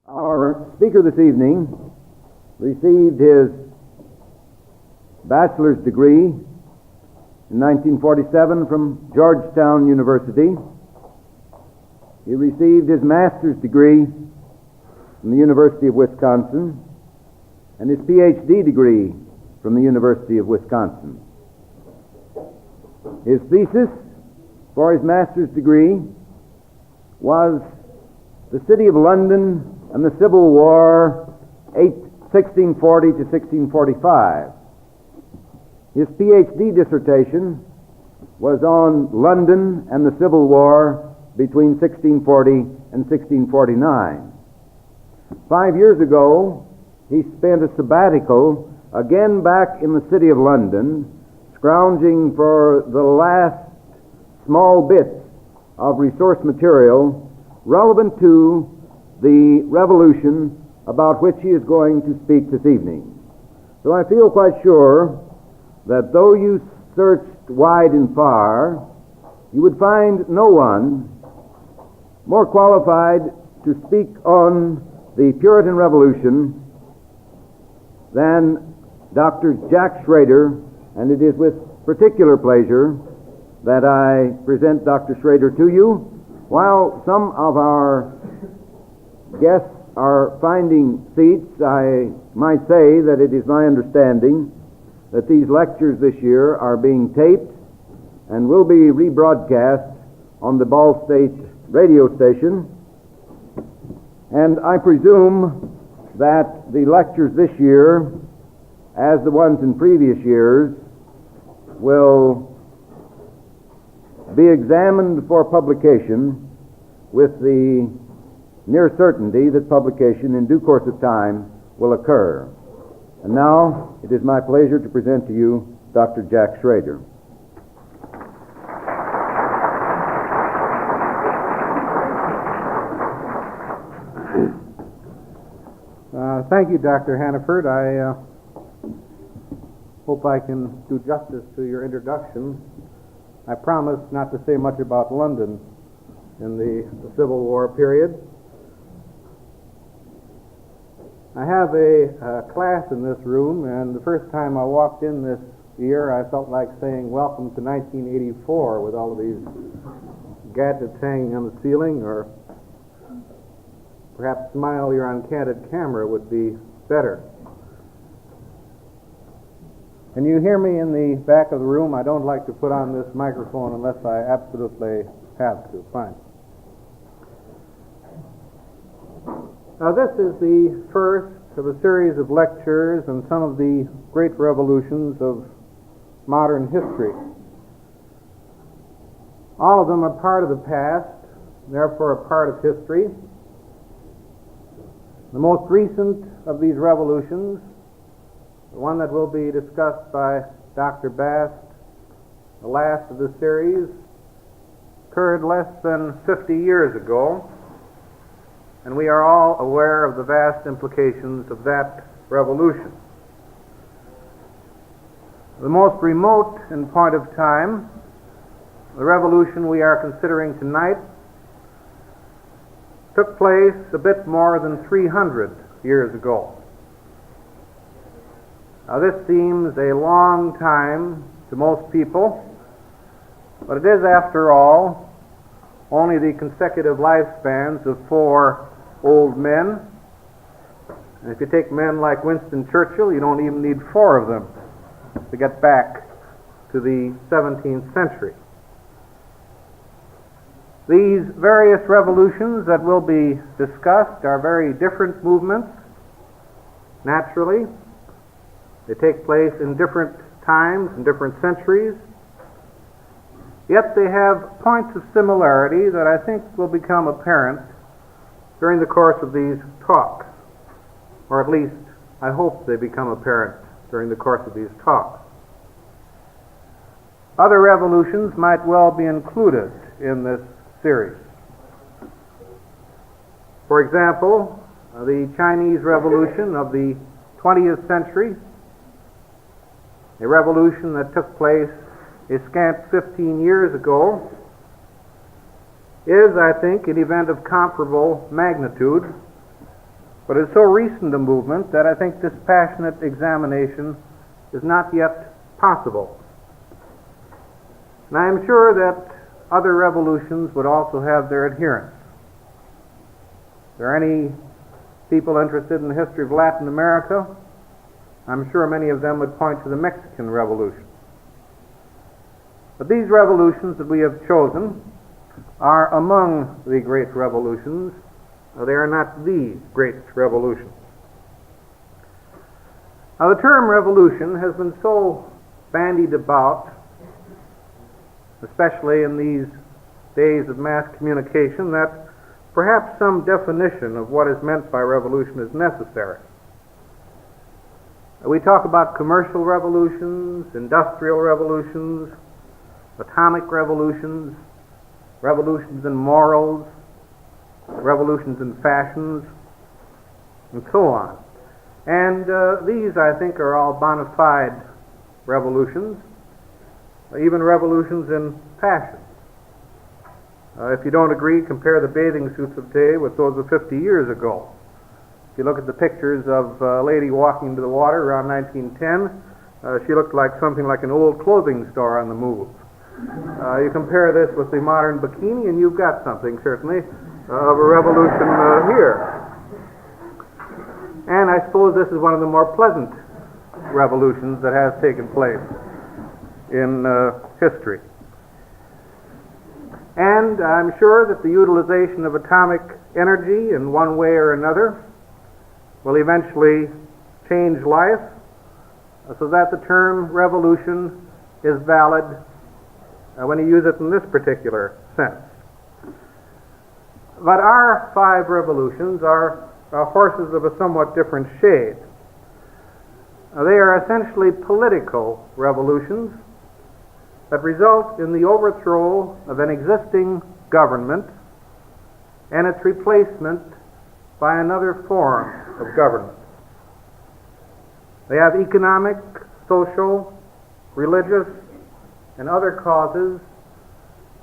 Our speaker this evening received his bachelor's degree in 1947 from Georgetown University. He received his master's degree from the University of Wisconsin and his PhD degree from the University of Wisconsin. His thesis for his master's degree was The City of London and the Civil War, 1640 to 1645. His PhD dissertation was on London and the Civil War between 1640 and 1649. 5 years ago, he spent a sabbatical again back in the city of London, scrounging for the last small bits of resource material relevant to the revolution about which he is going to speak this evening. So I feel quite sure that though you searched wide and far, you would find no one more qualified to speak on the Puritan Revolution than Dr. Jack Schrader, and it is with particular pleasure that I present Dr. Schrader to you. While some of our guests are finding seats, I might say that it is my understanding that these lectures this year are being taped and will be rebroadcast on the Ball State radio station. And I presume that the lectures this year, as the ones in previous years, will be examined for publication with the near certainty that publication in due course of time will occur. And now it is my pleasure to present to you Dr. Jack Schrader. Thank you, Dr. Hannaford. I hope I can do justice to your introduction. I promise not to say much about London in the Civil War period. I have a class in this room, and the first time I walked in this year, I felt like saying, "Welcome to 1984," with all of these gadgets hanging on the ceiling, or perhaps "Smile, you're on candid camera" would be better. Can you hear me in the back of the room? I don't like to put on this microphone unless I absolutely have to. Fine. Now, this is the first of a series of lectures on some of the great revolutions of modern history. All of them are part of the past, therefore a part of history. The most recent of these revolutions, the one that will be discussed by Dr. Bast, the last of the series, occurred less than 50 years ago, and we are all aware of the vast implications of that revolution. The most remote in point of time, the revolution we are considering tonight, took place a bit more than 300 years ago. Now, this seems a long time to most people, but it is, after all, only the consecutive lifespans of 4 old men. And if you take men like Winston Churchill, you don't even need 4 of them to get back to the 17th century. These various revolutions that will be discussed are very different movements. Naturally, they take place in different times and different centuries, yet they have points of similarity that I think will become apparent during the course of these talks, or at least I hope they become apparent during the course of these talks. Other revolutions might well be included in this series. For example, the Chinese Revolution of the 20th century, a revolution that took place a scant 15 years ago, is, I think, an event of comparable magnitude But it's so recent a movement that I think this passionate examination is not yet possible. And I am sure that other revolutions would also have their adherents. If there are any people interested in the history of Latin America, I'm sure many of them would point to the Mexican Revolution. But these revolutions that we have chosen are among the great revolutions. They are not the great revolutions. Now, the term revolution has been so bandied about, especially in these days of mass communication, that perhaps some definition of what is meant by revolution is necessary. We talk about commercial revolutions, industrial revolutions, atomic revolutions, revolutions in morals, revolutions in fashions, and so on. And these, I think, are all bona fide revolutions, even revolutions in passion. If you don't agree, compare the bathing suits of today with those of 50 years ago. If you look at the pictures of a lady walking to the water around 1910, she looked like something like an old clothing store on the move. You compare this with the modern bikini, and you've got something, certainly, of a revolution here. And I suppose this is one of the more pleasant revolutions that has taken place in history. And I'm sure that the utilization of atomic energy in one way or another will eventually change life, so that the term revolution is valid when you use it in this particular sense. But our 5 revolutions are horses of a somewhat different shade. They are essentially political revolutions that result in the overthrow of an existing government and its replacement by another form of government. They have economic, social, religious, and other causes,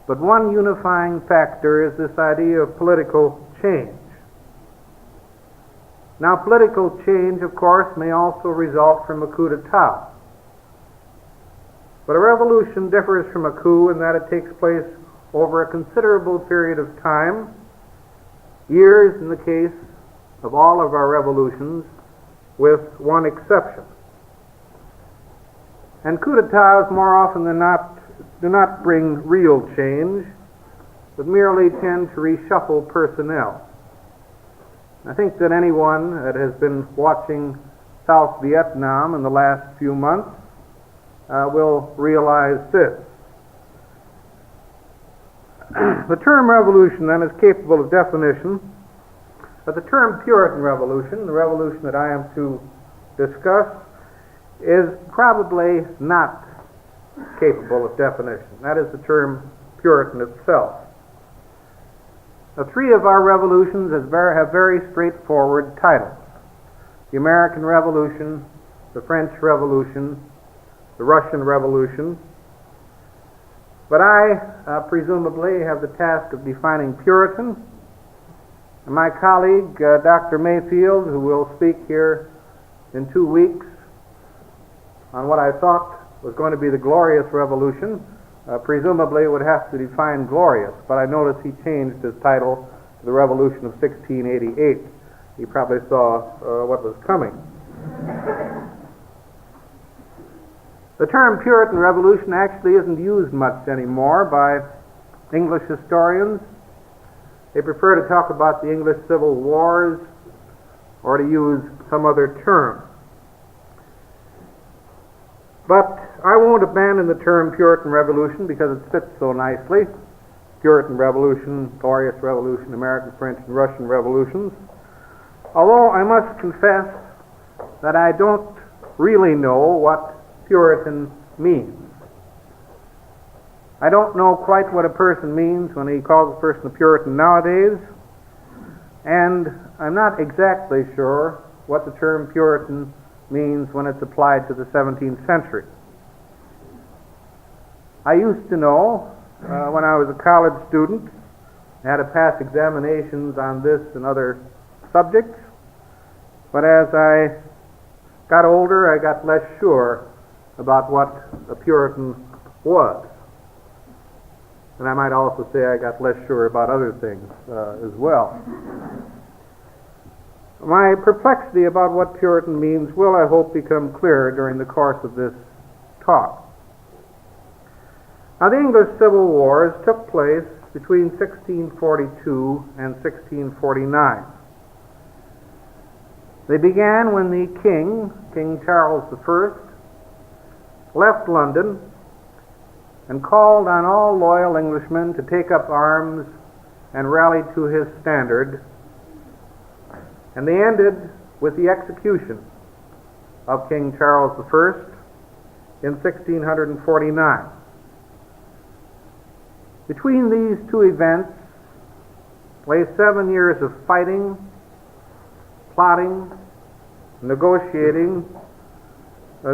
but one unifying factor is this idea of political change. Now, political change, of course, may also result from a coup d'etat. But a revolution differs from a coup in that it takes place over a considerable period of time, years in the case of all of our revolutions, with one exception. And coup d'etats, more often than not, do not bring real change, but merely tend to reshuffle personnel. I think that anyone that has been watching South Vietnam in the last few months will realize this. The term revolution, then, is capable of definition, but the term Puritan Revolution, the revolution that I am to discuss, is probably not capable of definition. That is the term Puritan itself. The 3 of our revolutions have very straightforward titles: the American Revolution, the French Revolution, the Russian Revolution. But I presumably have the task of defining Puritan, and my colleague, Dr. Mayfield, who will speak here in 2 weeks on what I thought was going to be the Glorious Revolution, presumably would have to define glorious, but I noticed he changed his title to the Revolution of 1688. He probably saw what was coming. The term Puritan Revolution actually isn't used much anymore by English historians. They prefer to talk about the English Civil Wars or to use some other term. But I won't abandon the term Puritan Revolution because it fits so nicely. Puritan Revolution, Glorious Revolution, American, French, and Russian Revolutions. Although I must confess that I don't really know what Puritan means. I don't know quite what a person means when he calls a person a Puritan nowadays, and I'm not exactly sure what the term Puritan means when it's applied to the 17th century. I used to know when I was a college student, I had to pass examinations on this and other subjects, But as I got older, I got less sure about what a Puritan was. And I might also say I got less sure about other things as well. My perplexity about what Puritan means will, I hope, become clearer during the course of this talk. Now, the English Civil Wars took place between 1642 and 1649. They began when the King Charles I, left London and called on all loyal Englishmen to take up arms and rally to his standard, and they ended with the execution of King Charles I in 1649. Between these two events lay 7 years of fighting, plotting, negotiating,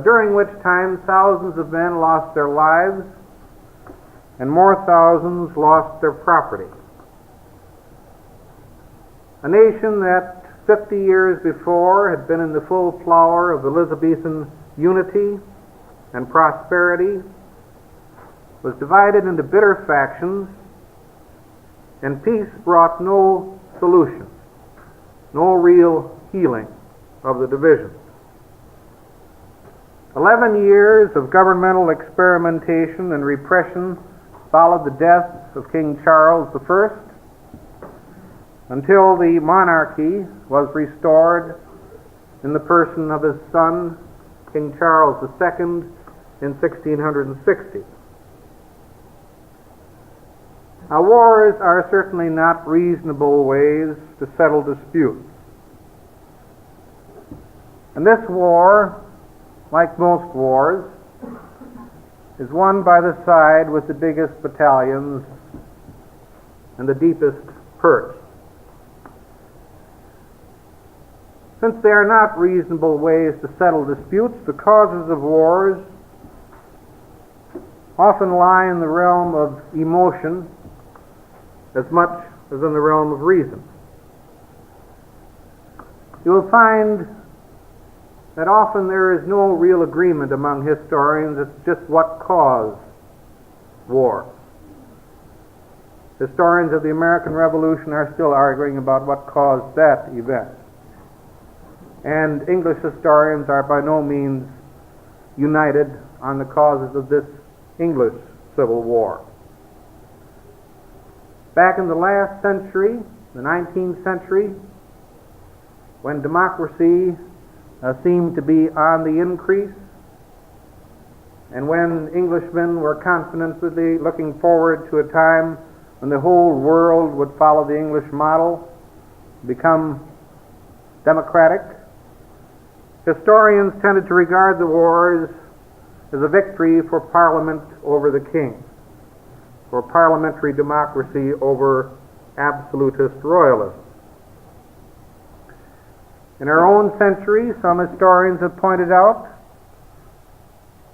during which time thousands of men lost their lives and more thousands lost their property. A nation that 50 years before had been in the full flower of Elizabethan unity and prosperity was divided into bitter factions, and peace brought no solution, no real healing of the divisions. 11 years of governmental experimentation and repression followed the death of King Charles I until the monarchy was restored in the person of his son, King Charles II, in 1660. Now, wars are certainly not reasonable ways to settle disputes. And this war, like most wars, is won by the side with the biggest battalions and the deepest purse. Since they are not reasonable ways to settle disputes, the causes of wars often lie in the realm of emotion as much as in the realm of reason. You will find that often there is no real agreement among historians as to just what caused war. Historians of the American Revolution are still arguing about what caused that event. And English historians are by no means united on the causes of this English Civil War. Back in the last century, the 19th century, when democracy seemed to be on the increase, and when Englishmen were confidently looking forward to a time when the whole world would follow the English model, become democratic, historians tended to regard the wars as a victory for Parliament over the king, for parliamentary democracy over absolutist royalism. In our own century, some historians have pointed out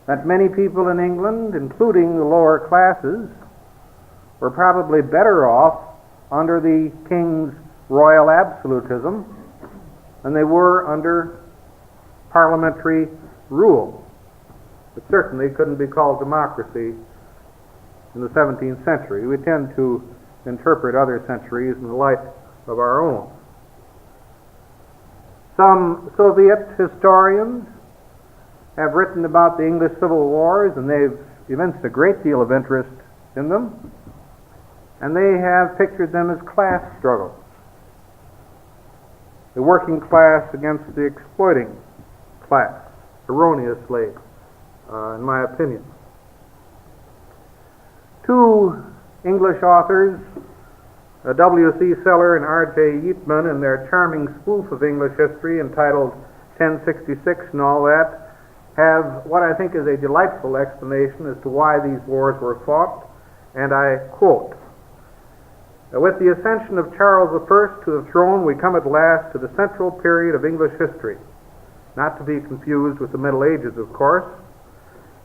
that many people in England, including the lower classes, were probably better off under the king's royal absolutism than they were under parliamentary rule. It certainly couldn't be called democracy in the 17th century. We tend to interpret other centuries in the light of our own. Some Soviet historians have written about the English Civil Wars, and they've evinced a great deal of interest in them, and they have pictured them as class struggles. The working class against the exploiting class, erroneously, in my opinion. Two English authors, W.C. Seller and R.J. Yeatman, in their charming spoof of English history entitled 1066 and all that, have what I think is a delightful explanation as to why these wars were fought, and I quote, "With the ascension of Charles I to the throne, we come at last to the central period of English history, not to be confused with the Middle Ages, of course,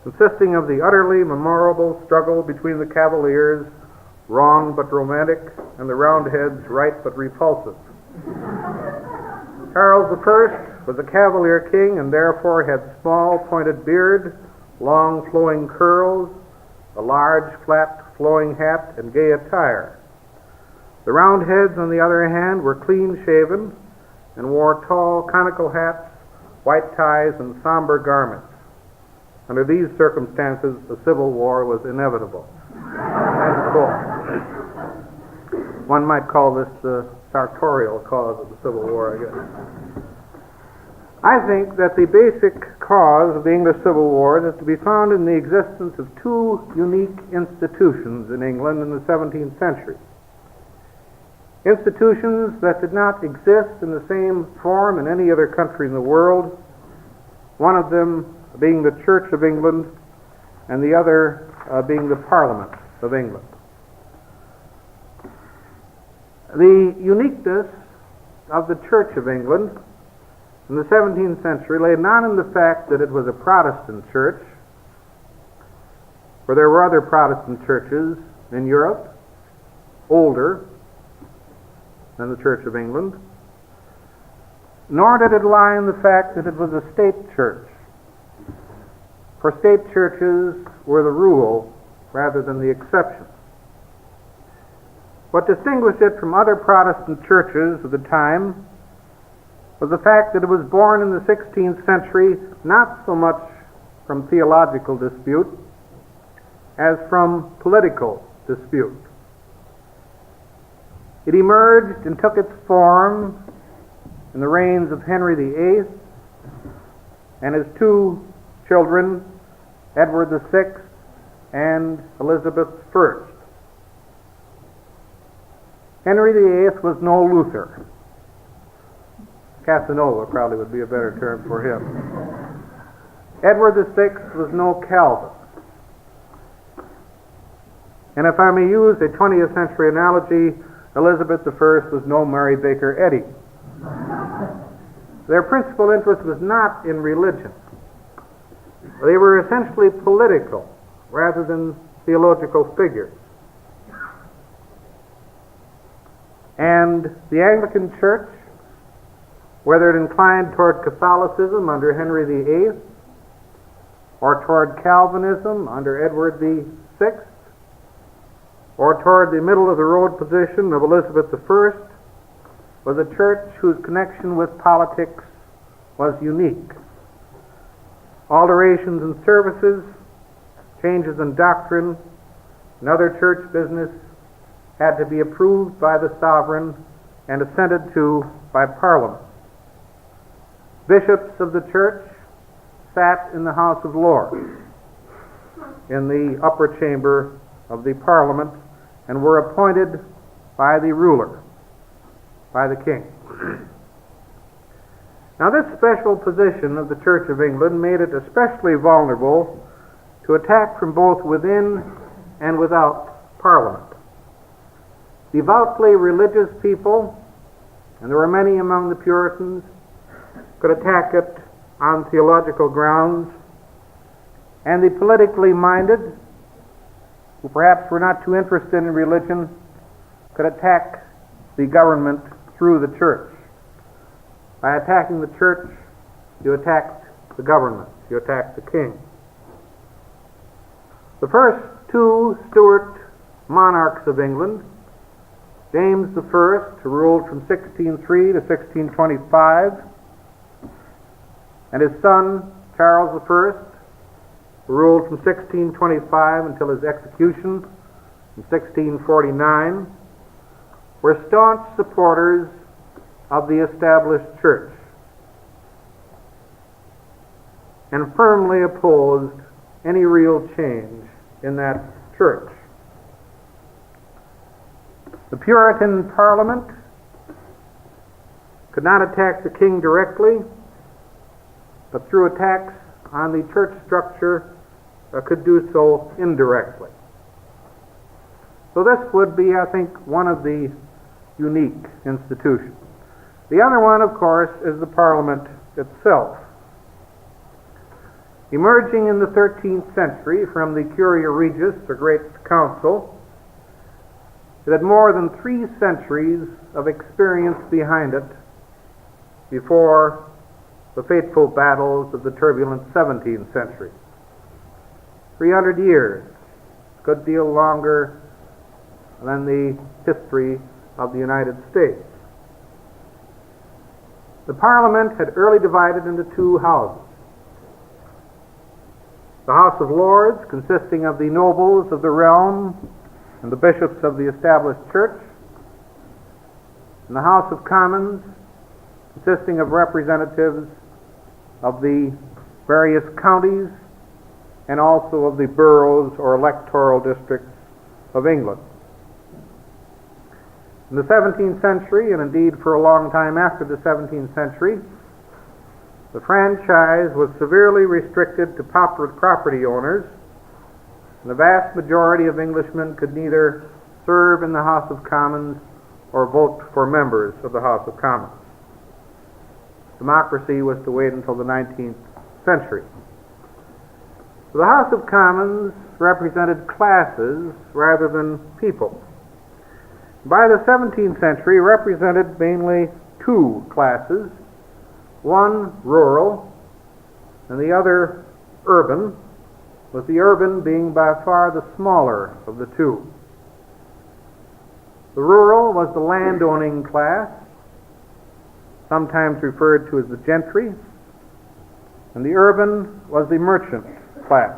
consisting of the utterly memorable struggle between the Cavaliers, wrong but romantic, and the Roundheads, right but repulsive." Charles I was a cavalier king and therefore had small pointed beard, long flowing curls, a large flat flowing hat, and gay attire. The Roundheads, on the other hand, were clean shaven and wore tall conical hats, white ties, and somber garments. Under these circumstances, a civil war was inevitable. One might call this the sartorial cause of the Civil War, I guess. I think that the basic cause of the English Civil War is to be found in the existence of two unique institutions in England in the 17th century. Institutions that did not exist in the same form in any other country in the world, one of them being the Church of England and the other being the Parliament of England. The uniqueness of the Church of England in the 17th century lay not in the fact that it was a Protestant church, for there were other Protestant churches in Europe, older than the Church of England, nor did it lie in the fact that it was a state church, for state churches were the rule rather than the exception. What distinguished it from other Protestant churches of the time was the fact that it was born in the 16th century not so much from theological dispute as from political dispute. It emerged and took its form in the reigns of Henry VIII and his two children, Edward VI and Elizabeth I. Henry VIII was no Luther. Casanova probably would be a better term for him. Edward VI was no Calvin. And if I may use a 20th century analogy, Elizabeth I was no Mary Baker Eddy. Their principal interest was not in religion. They were essentially political rather than theological figures. And the Anglican Church, whether it inclined toward Catholicism under Henry VIII or toward Calvinism under Edward VI, or toward the middle-of-the-road position of Elizabeth I, was a church whose connection with politics was unique. Alterations in services, changes in doctrine, and other church business had to be approved by the sovereign and assented to by Parliament. Bishops of the church sat in the House of Lords, in the upper chamber of the Parliament, and were appointed by the ruler, by the king. Now, this special position of the Church of England made it especially vulnerable to attack from both within and without Parliament. Devoutly religious people, and there were many among the Puritans, could attack it on theological grounds, and the politically minded, who perhaps were not too interested in religion, could attack the government through the church. By attacking the church, you attacked the government, you attacked the king. The first two Stuart monarchs of England, James I, who ruled from 1603 to 1625, and his son, Charles I, who ruled from 1625 until his execution in 1649, were staunch supporters of the established church and firmly opposed any real change in that church. The Puritan Parliament could not attack the king directly, but through attacks on the church structure could do so indirectly. So this would be, I think, one of the unique institutions. The other one, of course, is the Parliament itself. Emerging in the 13th century from the Curia Regis, or Great Council, it had more than 3 centuries of experience behind it before the fateful battles of the turbulent 17th century. 300 years, a good deal longer than the history of the United States. The Parliament had early divided into two houses. The House of Lords, consisting of the nobles of the realm and the bishops of the established church, and the House of Commons, consisting of representatives of the various counties and also of the boroughs or electoral districts of England. In the 17th century, and indeed for a long time after the 17th century, the franchise was severely restricted to property owners, and the vast majority of Englishmen could neither serve in the House of Commons or vote for members of the House of Commons. Democracy was to wait until the 19th century. So the House of Commons represented classes rather than people. By the 17th century, represented mainly two classes, one rural and the other urban, with the urban being by far the smaller of the two. The rural was the landowning class, sometimes referred to as the gentry, and the urban was the merchant class.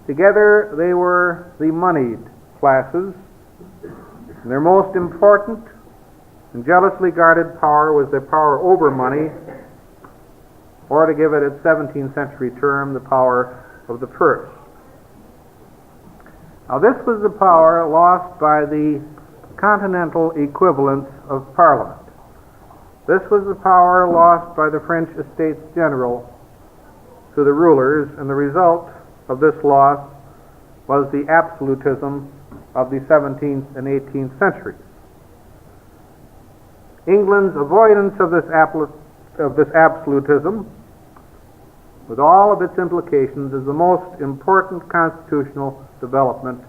Together they were the moneyed classes, and their most important and jealously guarded power was their power over money, or to give it its 17th century term, the power of the purse. Now this was the power lost by the continental equivalents of Parliament. This was the power lost by the French Estates General to the rulers, and the result of this loss was the absolutism of the 17th and 18th centuries. England's avoidance of this absolutism, with all of its implications, is the most important constitutional development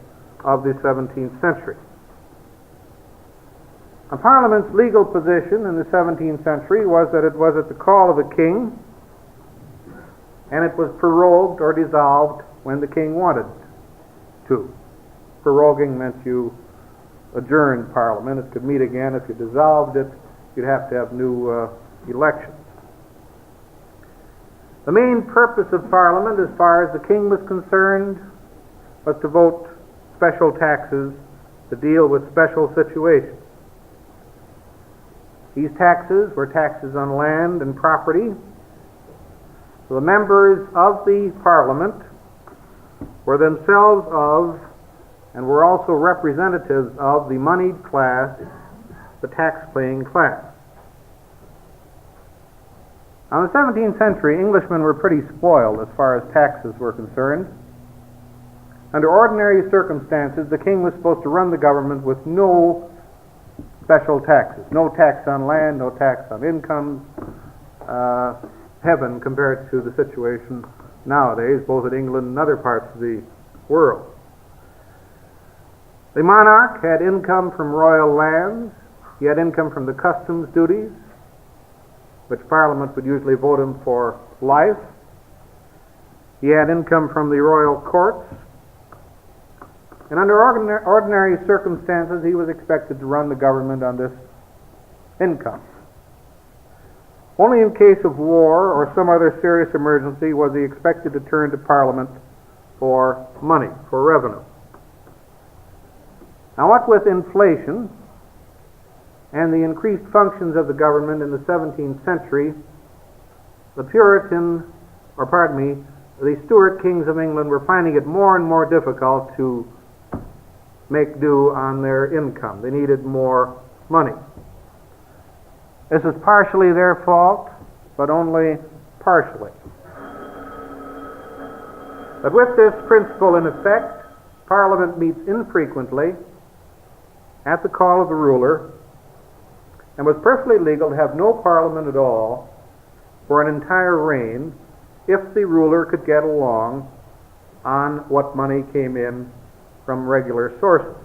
of the 17th century. A Parliament's legal position in the 17th century was that it was at the call of the king, and it was prorogued or dissolved when the king wanted to. Proroguing meant you adjourned Parliament. It could meet again. If you dissolved it, you'd have to have new elections. The main purpose of Parliament, as far as the king was concerned, was to vote special taxes to deal with special situations. These taxes were taxes on land and property. So the members of the Parliament were themselves of, and were also representatives of, the moneyed class, the tax-paying class. Now, in the 17th century, Englishmen were pretty spoiled as far as taxes were concerned. Under ordinary circumstances, the king was supposed to run the government with no special taxes. No tax on land, no tax on incomes. Heaven compared to the situation nowadays, both in England and other parts of the world. The monarch had income from royal lands. He had income from the customs duties, which Parliament would usually vote him for life. He had income from the royal courts. And under ordinary circumstances, he was expected to run the government on this income. Only in case of war or some other serious emergency was he expected to turn to Parliament for money, for revenue. Now, what with inflation and the increased functions of the government in the 17th century, the the Stuart kings of England were finding it more and more difficult to make do on their income. They needed more money. This is partially their fault, but only partially. But with this principle in effect, Parliament meets infrequently at the call of the ruler, and was perfectly legal to have no Parliament at all for an entire reign if the ruler could get along on what money came in from regular sources.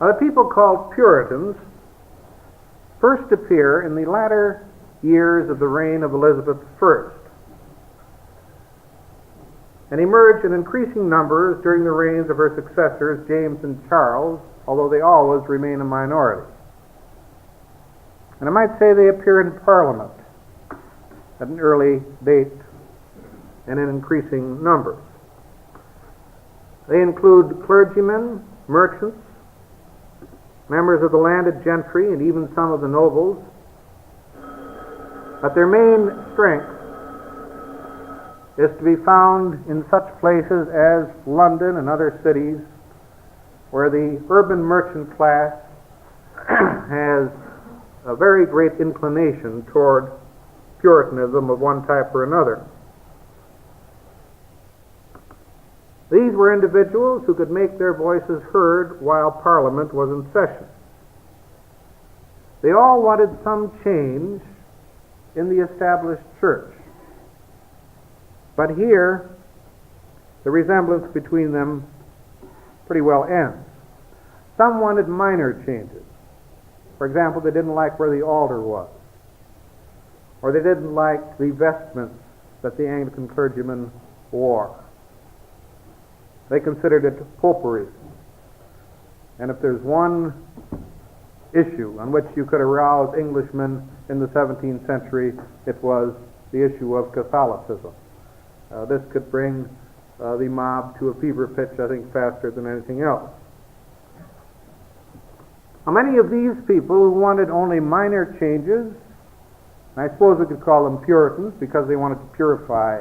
Now, the people called Puritans first appear in the latter years of the reign of Elizabeth I and emerge in increasing numbers during the reigns of her successors, James and Charles, although they always remain a minority. And I might say they appear in Parliament at an early date and in increasing numbers. They include clergymen, merchants, members of the landed gentry, and even some of the nobles. But their main strength is to be found in such places as London and other cities where the urban merchant class has a very great inclination toward Puritanism of one type or another. These were individuals who could make their voices heard while Parliament was in session. They all wanted some change in the established church. But here, the resemblance between them pretty well ends. Some wanted minor changes. For example, they didn't like where the altar was, or they didn't like the vestments that the Anglican clergymen wore. They considered it popery. And if there's one issue on which you could arouse Englishmen in the 17th century, it was the issue of Catholicism. This could bring the mob to a fever pitch, I think, faster than anything else. Now, many of these people who wanted only minor changes, and I suppose we could call them Puritans because they wanted to purify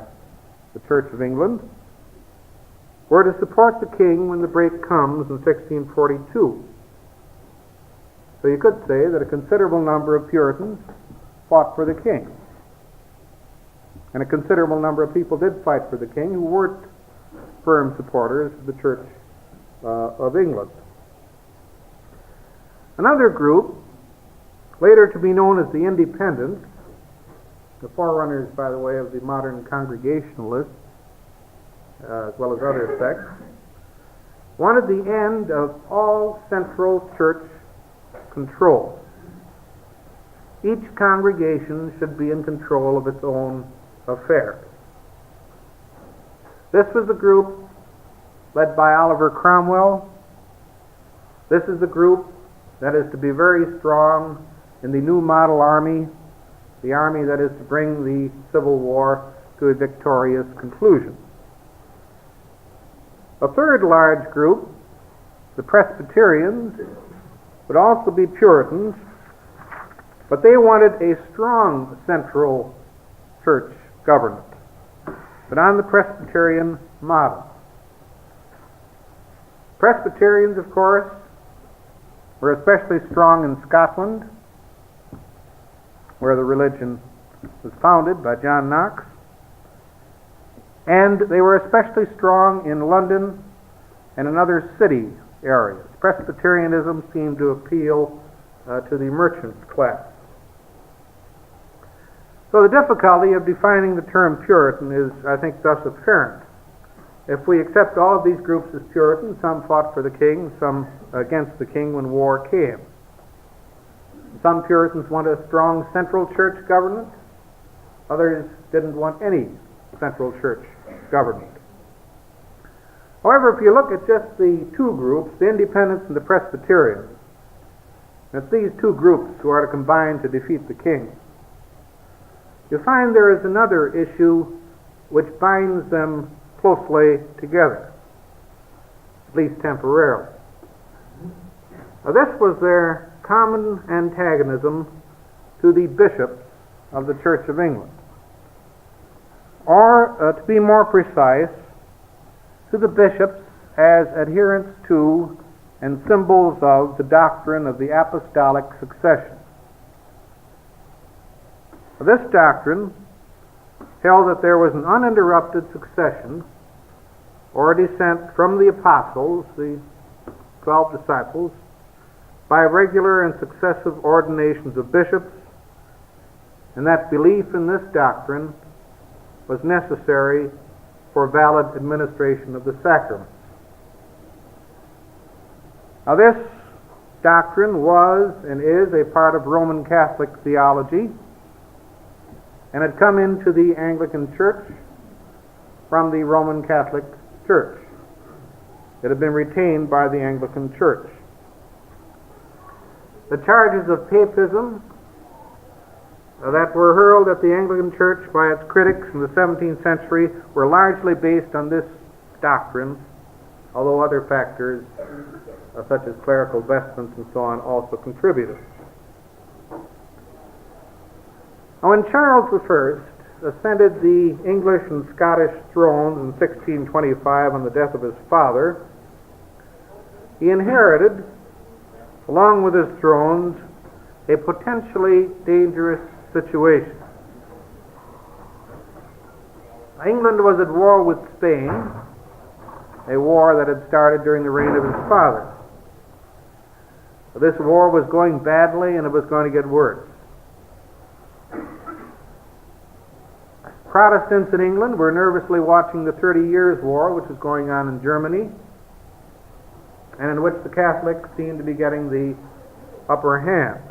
the Church of England, were to support the king when the break comes in 1642. So you could say that a considerable number of Puritans fought for the king. And a considerable number of people did fight for the king who weren't firm supporters of the Church of England. Another group, later to be known as the Independents, the forerunners, by the way, of the modern Congregationalists, as well as other sects, wanted the end of all central church control. Each congregation should be in control of its own affairs. This was the group led by Oliver Cromwell. This is the group that is to be very strong in the new model army, the army that is to bring the Civil War to a victorious conclusion. A third large group, the Presbyterians, would also be Puritans, but they wanted a strong central church government, but on the Presbyterian model. Presbyterians, of course, were especially strong in Scotland, where the religion was founded by John Knox, and they were especially strong in London and in other city areas. Presbyterianism seemed to appeal to the merchant class. So the difficulty of defining the term Puritan is, I think, thus apparent. If we accept all of these groups as Puritans, some fought for the king, some against the king when war came. Some Puritans wanted a strong central church government. Others didn't want any central church government. However, if you look at just the two groups, the Independents and the Presbyterians, it's these two groups who are to combine to defeat the king, you find there is another issue which binds them closely together, at least temporarily. Now, this was their common antagonism to the bishops of the Church of England, or, to be more precise, to the bishops as adherents to and symbols of the doctrine of the apostolic succession. This doctrine held that there was an uninterrupted succession or descent from the apostles, the 12 disciples, by regular and successive ordinations of bishops, and that belief in this doctrine was necessary for valid administration of the sacraments. Now, this doctrine was and is a part of Roman Catholic theology and had come into the Anglican Church from the Roman Catholic Church. It had been retained by the Anglican Church. The charges of papism that were hurled at the Anglican Church by its critics in the 17th century were largely based on this doctrine, although other factors such as clerical vestments and so on also contributed. Now, when Charles I ascended the English and Scottish thrones in 1625 on the death of his father, he inherited, along with his thrones, a potentially dangerous situation. England was at war with Spain, a war that had started during the reign of his father. This war was going badly and it was going to get worse. Protestants in England were nervously watching the 30 Years' War, which was going on in Germany, and in which the Catholics seemed to be getting the upper hand.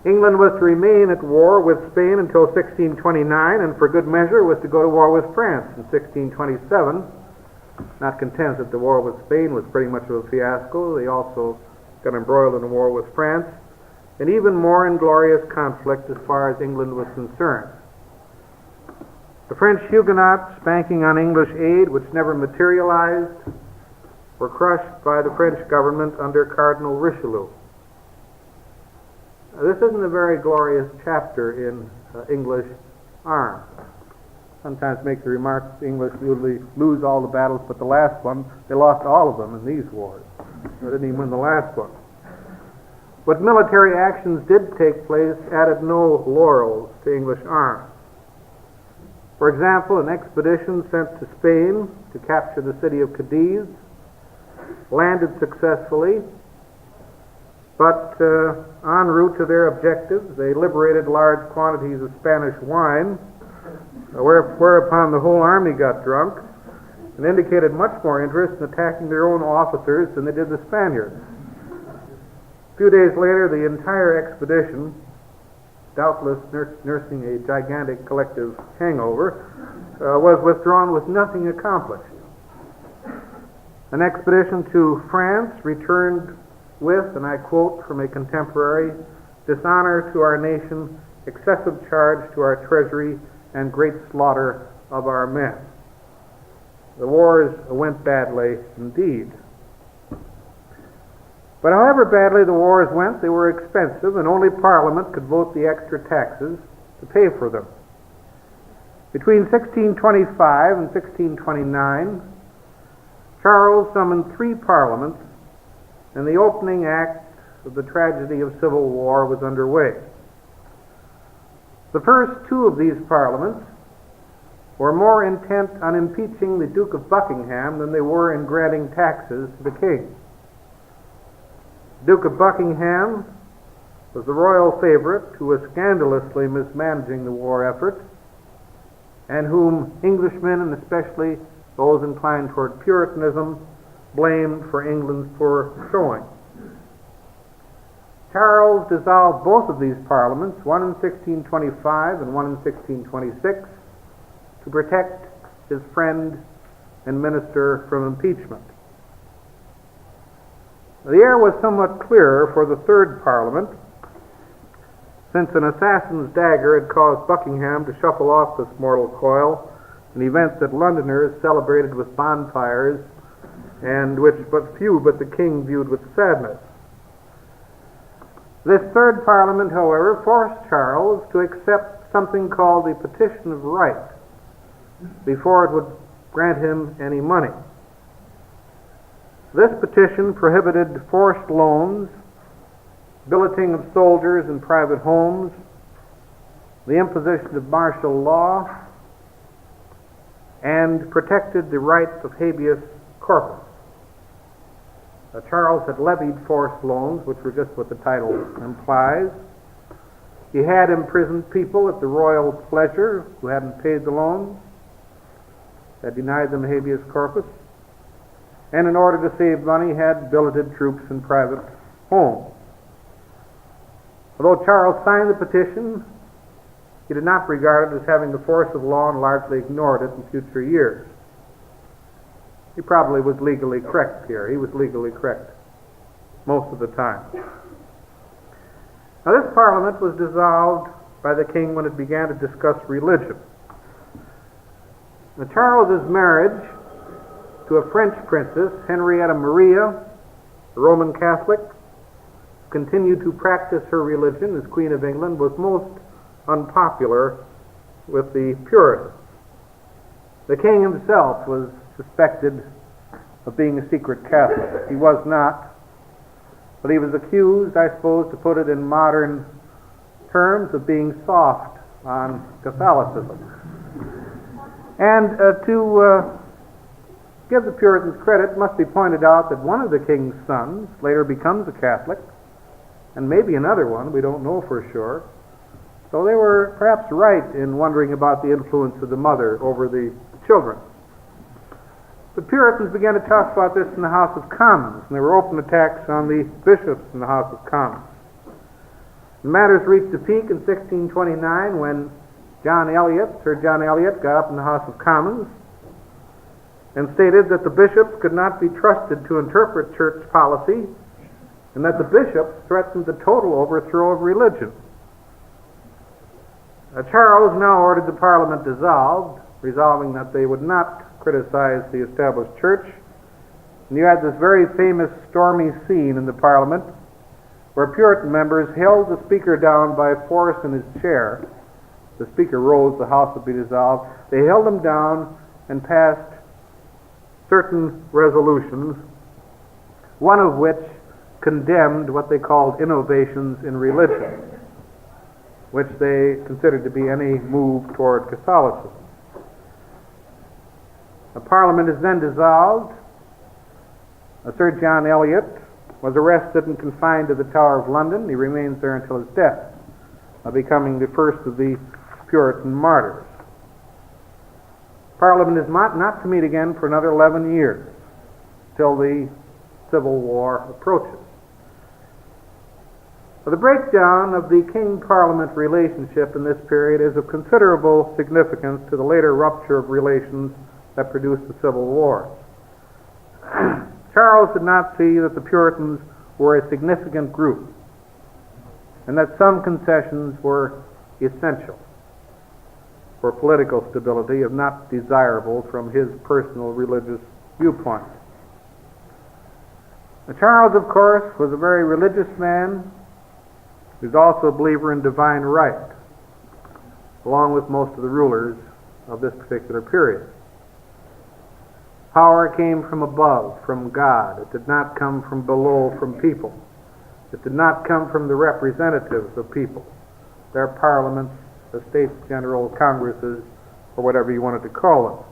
England was to remain at war with Spain until 1629, and for good measure was to go to war with France in 1627. Not content that the war with Spain was pretty much of a fiasco, they also got embroiled in a war with France, an even more inglorious conflict as far as England was concerned. The French Huguenots, banking on English aid, which never materialized, were crushed by the French government under Cardinal Richelieu. This isn't a very glorious chapter in English arms. Sometimes make the remark the English usually lose all the battles, but the last one, they lost all of them in these wars. They didn't even win the last one. What military actions did take place added no laurels to English arms. For example, an expedition sent to Spain to capture the city of Cadiz landed successfully, but en route to their objectives, they liberated large quantities of Spanish wine, whereupon the whole army got drunk and indicated much more interest in attacking their own officers than they did the Spaniards. A few days later, the entire expedition, doubtless nursing a gigantic collective hangover, was withdrawn with nothing accomplished. An expedition to France returned with, and I quote from a contemporary, "dishonor to our nation, excessive charge to our treasury, and great slaughter of our men." The wars went badly indeed. But however badly the wars went, they were expensive, and only Parliament could vote the extra taxes to pay for them. Between 1625 and 1629, Charles summoned 3 parliaments, and the opening act of the tragedy of civil war was underway. The first 2 of these parliaments were more intent on impeaching the Duke of Buckingham than they were in granting taxes to the king. Duke of Buckingham was the royal favorite who was scandalously mismanaging the war effort, and whom Englishmen, and especially those inclined toward Puritanism, blamed for England's poor showing. Charles dissolved both of these parliaments, one in 1625 and one in 1626, to protect his friend and minister from impeachment. The air was somewhat clearer for the third parliament, since an assassin's dagger had caused Buckingham to shuffle off this mortal coil, an event that Londoners celebrated with bonfires and which but few but the king viewed with sadness. This third parliament, however, forced Charles to accept something called the Petition of Right before it would grant him any money. This petition prohibited forced loans, billeting of soldiers in private homes, the imposition of martial law, and protected the right of habeas corpus. Charles had levied forced loans, which were just what the title implies. He had imprisoned people at the royal pleasure who hadn't paid the loans, had denied them habeas corpus. and in order to save money had billeted troops in private homes. Although Charles signed the petition, he did not regard it as having the force of law and largely ignored it in future years. He probably was legally correct here. He was legally correct most of the time. Now, this Parliament was dissolved by the king when it began to discuss religion. Now, Charles's marriage to a French princess, Henrietta Maria, a Roman Catholic, continued to practice her religion as Queen of England, was most unpopular with the Puritans. The king himself was suspected of being a secret Catholic. He was not, but he was accused, I suppose, to put it in modern terms, of being soft on Catholicism. And to give the Puritans credit, it must be pointed out that one of the king's sons later becomes a Catholic, and maybe another one, we don't know for sure. So they were perhaps right in wondering about the influence of the mother over the children. The Puritans began to talk about this in the House of Commons, and there were open attacks on the bishops in the House of Commons. The matters reached a peak in 1629 when Sir John Eliot, got up in the House of Commons and stated that the bishops could not be trusted to interpret church policy, and that the bishops threatened the total overthrow of religion. Charles now ordered the Parliament dissolved, resolving that they would not criticize the established church. And you had this very famous stormy scene in the Parliament where Puritan members held the Speaker down by force in his chair. The Speaker rose, the House would be dissolved. They held him down and passed certain resolutions, one of which condemned what they called innovations in religion, which they considered to be any move toward Catholicism. The Parliament is then dissolved. Sir John Eliot was arrested and confined to the Tower of London. He remains there until his death, becoming the first of the Puritan martyrs. Parliament is not to meet again for another 11 years, till the Civil War approaches. The breakdown of the king-parliament relationship in this period is of considerable significance to the later rupture of relations that produced the Civil War. Charles did not see that the Puritans were a significant group and that some concessions were essential for political stability, if not desirable from his personal religious viewpoint. Now, Charles, of course, was a very religious man. He was also a believer in divine right, along with most of the rulers of this particular period. Power came from above, from God. It did not come from below, from people. It did not come from the representatives of people, their parliaments, the States General, Congresses, or whatever you wanted to call them.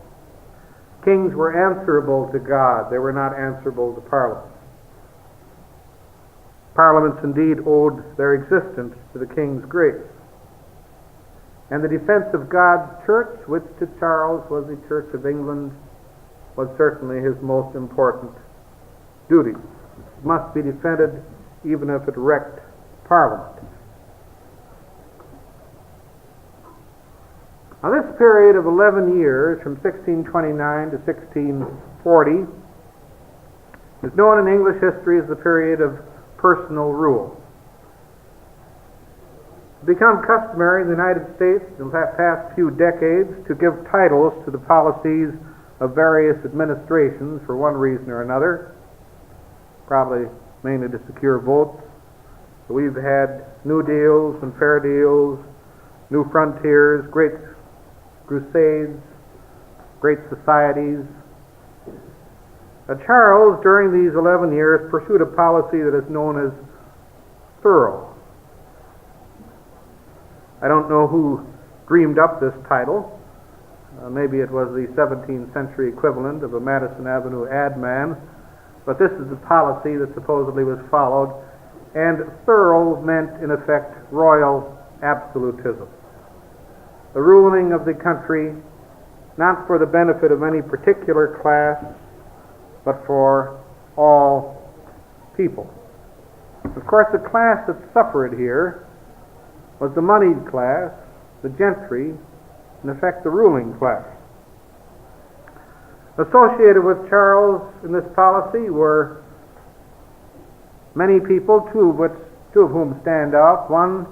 Kings were answerable to God. They were not answerable to parliaments. Parliaments indeed owed their existence to the king's grace. And the defense of God's church, which to Charles was the Church of England, was certainly his most important duty. It must be defended even if it wrecked Parliament. Now, this period of 11 years, from 1629 to 1640, is known in English history as the period of personal rule. It's become customary in the United States in the past few decades to give titles to the policies of various administrations for one reason or another, probably mainly to secure votes. So we've had New Deals and Fair Deals, New Frontiers, Great Crusades, Great Societies. Charles, during these 11 years, pursued a policy that is known as thorough. I don't know who dreamed up this title. Maybe it was the 17th century equivalent of a Madison Avenue ad man, but this is the policy that supposedly was followed, and thorough meant, in effect, royal absolutism. The ruling of the country, not for the benefit of any particular class, but for all people. Of course, the class that suffered here was the moneyed class, the gentry, in effect the ruling class. Associated with Charles in this policy were many people, two of whom stand out. One,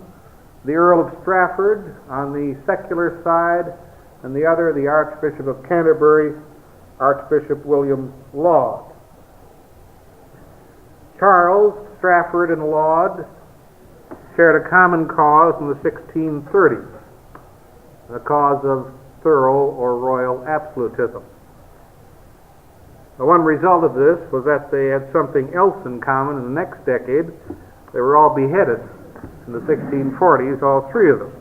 the Earl of Strafford on the secular side, and the other, the Archbishop of Canterbury, Archbishop William Laud. Charles, Strafford, and Laud shared a common cause in the 1630s, the cause of thorough or royal absolutism. The one result of this was that they had something else in common in the next decade. They were all beheaded in the 1640s, all three of them.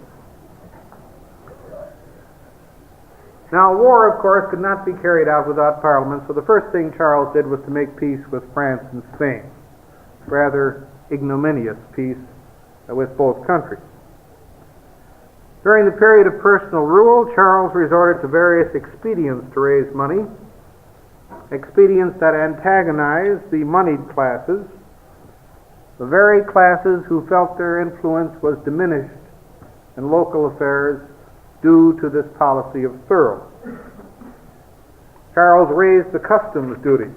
Now, war, of course, could not be carried out without Parliament, so the first thing Charles did was to make peace with France and Spain. Rather ignominious peace with both countries. During the period of personal rule, Charles resorted to various expedients to raise money, expedients that antagonized the moneyed classes, the very classes who felt their influence was diminished in local affairs due to this policy of thorough. Charles raised the customs duties.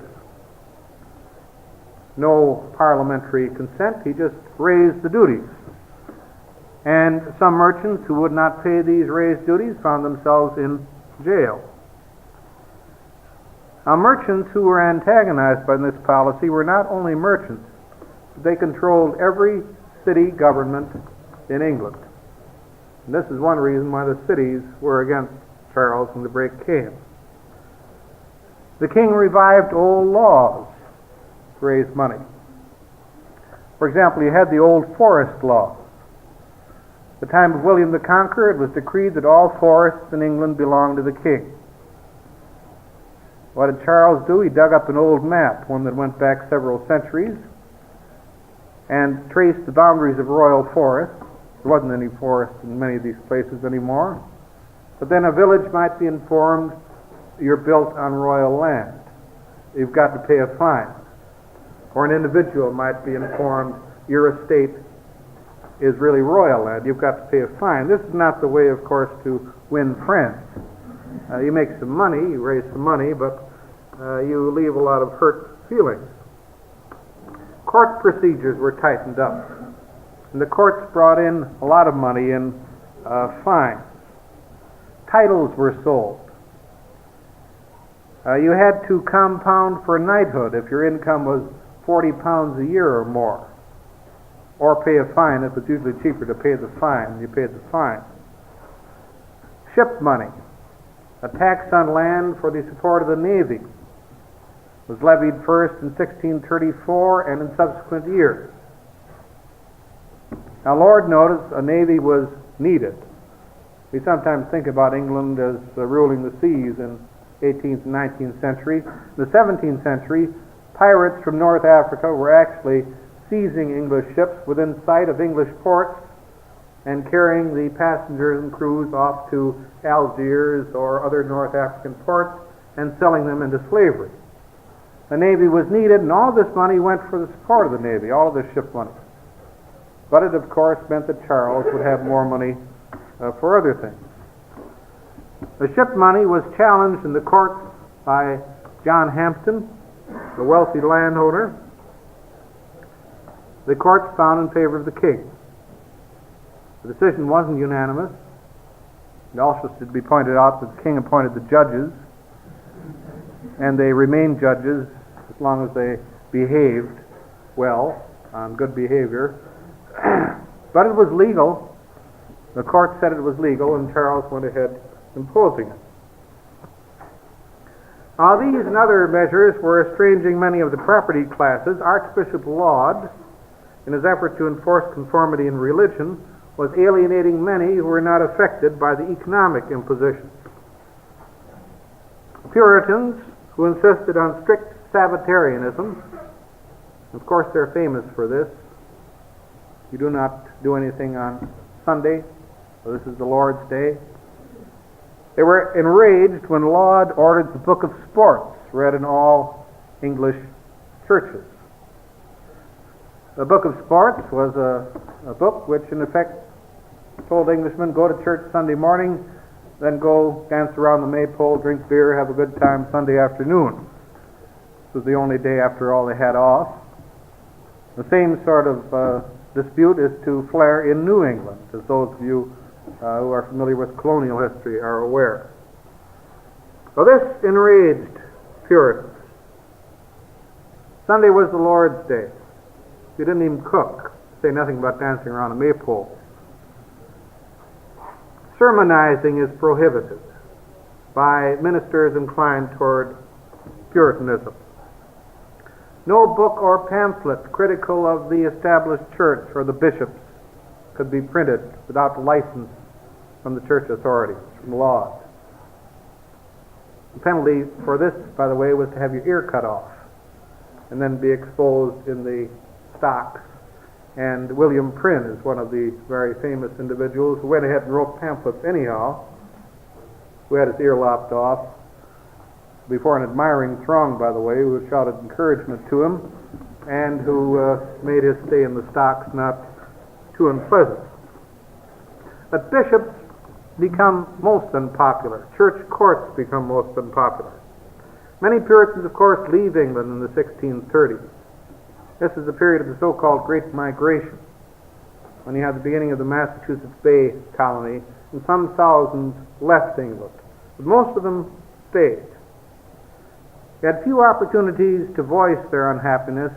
No parliamentary consent, he just raised the duties. And some merchants who would not pay these raised duties found themselves in jail. Now, merchants who were antagonized by this policy were not only merchants, but they controlled every city government in England. And this is one reason why the cities were against Charles when the break came. The king revived old laws to raise money. For example, you had the old forest law. At the time of William the Conqueror, it was decreed that all forests in England belonged to the king. What did Charles do? He dug up an old map, one that went back several centuries, and traced the boundaries of royal forests. There wasn't any forest in many of these places anymore. But then a village might be informed, you're built on royal land. You've got to pay a fine. Or an individual might be informed, your estate is really royal land. You've got to pay a fine. This is not the way, of course, to win friends. You make some money, you raise some money, but you leave a lot of hurt feelings. Court procedures were tightened up. And the courts brought in a lot of money in fines. Titles were sold. You had to compound for knighthood if your income was 40 pounds a year or more, or pay a fine. It was usually cheaper to pay the fine. You paid the fine. Ship money, a tax on land for the support of the Navy, was levied first in 1634 and in subsequent years. Now, Lord noticed a navy was needed. We sometimes think about England as ruling the seas in 18th and 19th century. In the 17th century, pirates from North Africa were actually seizing English ships within sight of English ports and carrying the passengers and crews off to Algiers or other North African ports and selling them into slavery. The Navy was needed, and all this money went for the support of the Navy, all of this ship money. But it, of course, meant that Charles would have more money for other things. The ship money was challenged in the courts by John Hampden, the wealthy landowner. The courts found in favor of the king. The decision wasn't unanimous. It also should be pointed out that the king appointed the judges, and they remained judges as long as they behaved well, on good behavior. But it was legal. The court said it was legal, and Charles went ahead imposing it. Now, these and other measures were estranging many of the property classes. Archbishop Laud, in his effort to enforce conformity in religion, was alienating many who were not affected by the economic impositions. Puritans, who insisted on strict Sabbatarianism, of course they're famous for this. You do not do anything on Sunday, so this is the Lord's Day. They were enraged when Laud ordered the Book of Sports read in all English churches. The Book of Sports was a book which in effect told Englishmen, go to church Sunday morning, then go dance around the maypole, drink beer, have a good time Sunday afternoon. This was the only day after all they had off. The same sort of dispute is to flare in New England, as those of you who are familiar with colonial history are aware. Well, this enraged Puritans. Sunday was the Lord's Day. You didn't even cook, say nothing about dancing around a maypole. Sermonizing is prohibited by ministers inclined toward Puritanism. No book or pamphlet critical of the established church or the bishops could be printed without license from the church authorities, from laws. The penalty for this, by the way, was to have your ear cut off and then be exposed in the stocks. And William Prynne is one of the very famous individuals who went ahead and wrote pamphlets anyhow, who had his ear lopped off, before an admiring throng, by the way, who shouted encouragement to him, and who made his stay in the stocks not too unpleasant. But bishops become most unpopular. Church courts become most unpopular. Many Puritans, of course, leave England in the 1630s. This is the period of the so-called Great Migration, when you have the beginning of the Massachusetts Bay Colony, and some thousands left England, but most of them stayed. They had few opportunities to voice their unhappiness,